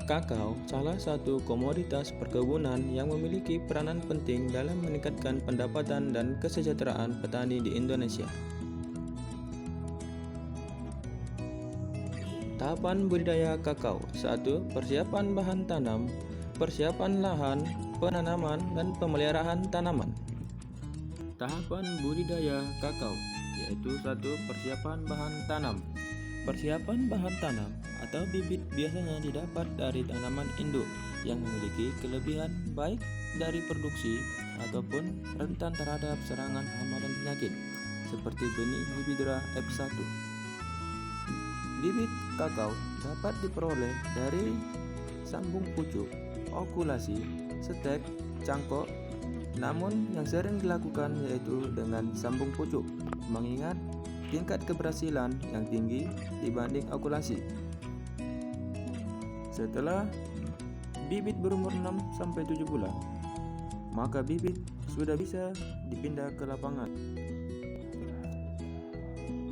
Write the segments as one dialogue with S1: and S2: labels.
S1: Kakao salah satu komoditas perkebunan yang memiliki peranan penting dalam meningkatkan pendapatan dan kesejahteraan petani di Indonesia. Tahapan budidaya kakao. 1. Persiapan bahan tanam, persiapan lahan, penanaman, dan pemeliharaan tanaman. Tahapan budidaya kakao yaitu 1. Persiapan bahan tanam. Persiapan bahan tanam atau bibit biasanya didapat dari tanaman induk yang memiliki kelebihan baik dari produksi ataupun rentan terhadap serangan hama dan penyakit, seperti benih Hibiscus F1. Bibit kakao dapat diperoleh dari sambung pucuk, okulasi, stek, cangkok, namun yang sering dilakukan yaitu dengan sambung pucuk, mengingat tingkat keberhasilan yang tinggi dibanding okulasi. Setelah bibit berumur 6-7 bulan, maka bibit sudah bisa dipindah ke lapangan.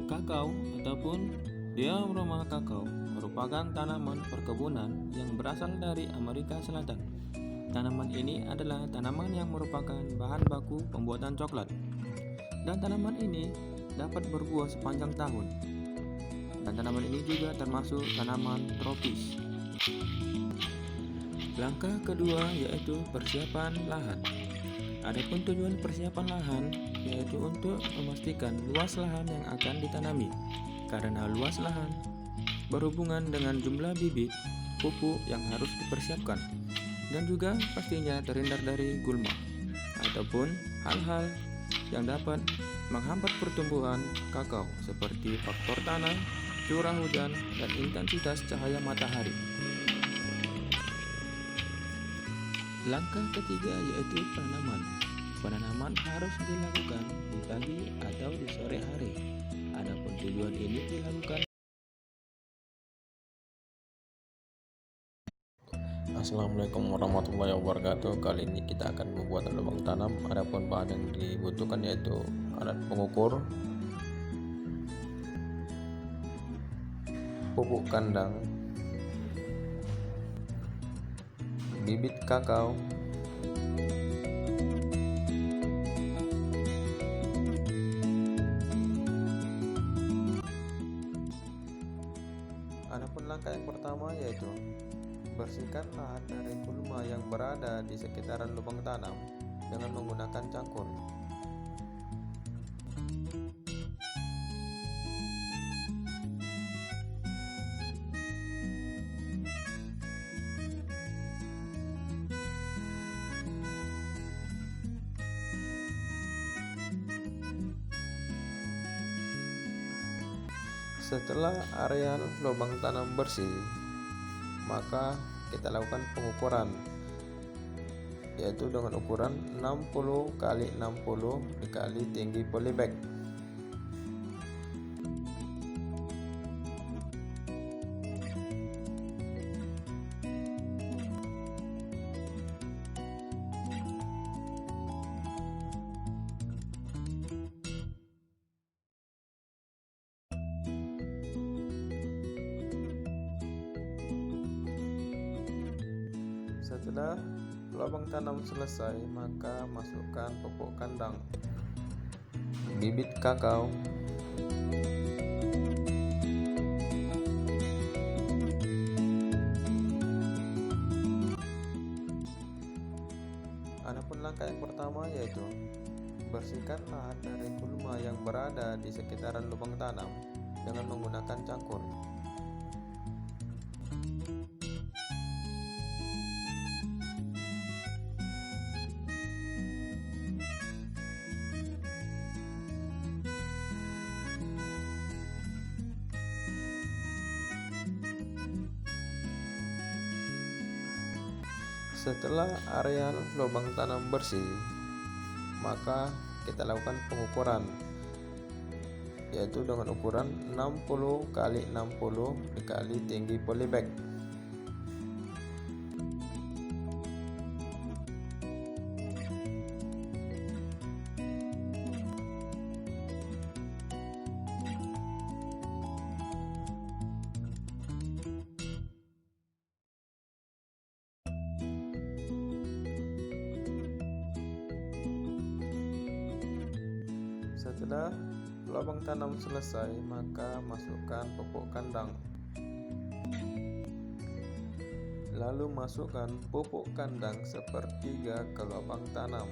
S1: Kakao ataupun Diaroma kakao merupakan tanaman perkebunan yang berasal dari Amerika Selatan. Tanaman ini adalah tanaman yang merupakan bahan baku pembuatan coklat, dan tanaman ini dapat berbuah sepanjang tahun. Dan tanaman ini juga termasuk tanaman tropis. Langkah kedua yaitu persiapan lahan. Adapun tujuan persiapan lahan yaitu untuk memastikan luas lahan yang akan ditanami, karena luas lahan berhubungan dengan jumlah bibit pupuk yang harus dipersiapkan, dan juga pastinya terhindar dari gulma ataupun hal-hal yang dapat menghambat pertumbuhan kakao seperti faktor tanah, curah hujan, dan intensitas cahaya matahari. Langkah ketiga yaitu penanaman. Penanaman harus dilakukan di pagi atau di sore hari. Adapun tujuan ini dilakukan.
S2: Assalamualaikum warahmatullahi wabarakatuh. Kali ini kita akan membuat lubang tanam. Adapun bahan yang dibutuhkan yaitu alat pengukur, pupuk kandang, bibit kakao, adapun langkah yang pertama yaitu bersihkan lahan dari gulma yang berada di sekitaran lubang tanam dengan menggunakan cangkul. Setelah area lubang tanam bersih, maka kita lakukan pengukuran, yaitu dengan ukuran 60 x 60 dikali tinggi polybag. Setelah lubang tanam selesai, maka masukkan pupuk kandang, bibit kakao, adapun langkah yang pertama yaitu bersihkan lahan dari gulma yang berada di sekitaran lubang tanam dengan menggunakan cangkul. Setelah area lubang tanam bersih, maka kita lakukan pengukuran, yaitu dengan ukuran 60 x 60 dikali tinggi polybag. Sudah lubang tanam selesai, maka masukkan pupuk kandang. Lalu masukkan pupuk kandang sepertiga ke lubang tanam.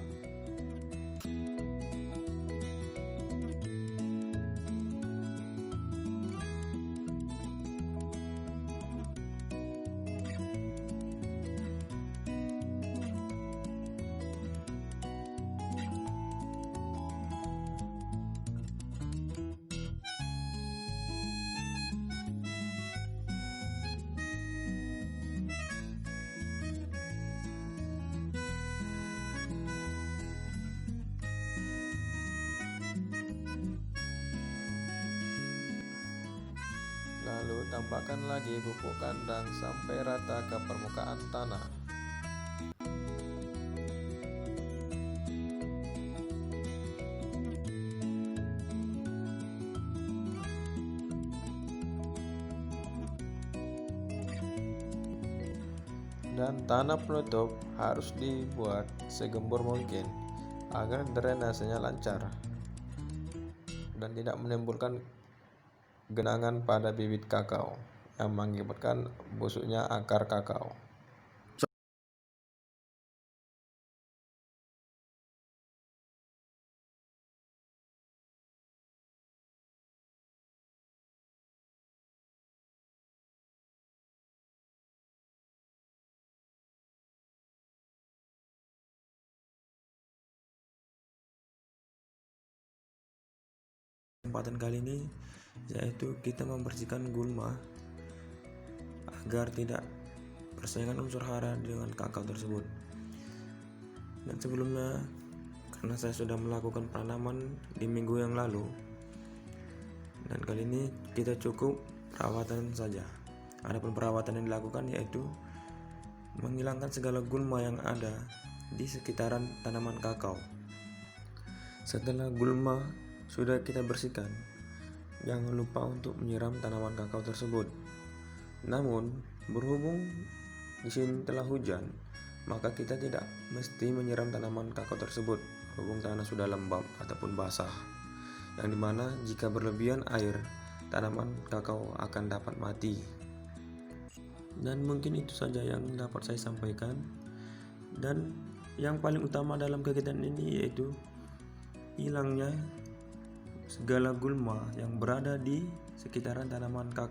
S2: Lalu tambahkan lagi pupuk kandang sampai rata ke permukaan tanah. Dan tanah penutup harus dibuat segembur mungkin agar drainasenya lancar dan tidak menimbulkan genangan pada bibit kakao yang mengakibatkan busuknya akar kakao.
S1: Kesempatan kali ini yaitu kita membersihkan gulma agar tidak persaingan unsur hara dengan kakao tersebut. Dan sebelumnya, karena saya sudah melakukan penanaman di minggu yang lalu, dan kali ini kita cukup perawatan saja. Adapun perawatan yang dilakukan yaitu menghilangkan segala gulma yang ada di sekitaran tanaman kakao. Setelah gulma sudah kita bersihkan, jangan lupa untuk menyiram tanaman kakao tersebut. Namun, berhubung di sini telah hujan, maka kita tidak mesti menyiram tanaman kakao tersebut berhubung tanah sudah lembab ataupun basah, yang dimana jika berlebihan air, tanaman kakao akan dapat mati. Dan mungkin itu saja yang dapat saya sampaikan. Dan yang paling utama dalam kegiatan ini yaitu hilangnya segala gulma yang berada di sekitaran tanaman kakao.